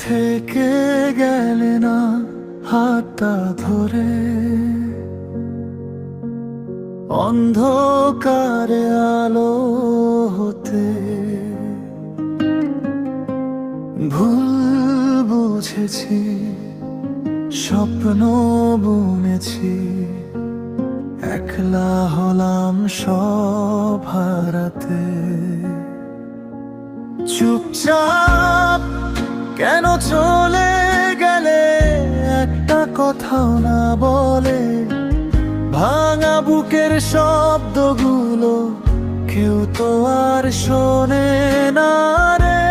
থেকে গেলে না হাতটা ধরে, অন্ধকারে আলো হতে। ভুল বুঝেছি, স্বপ্ন বুনেছি, একলা হলাম সব হারাতে। চুপচাপ কেন চলে গেলে, একটা কথাও না বলে? ভাঙা বুকের শব্দগুলো কেউ তো আর শোনে না রে।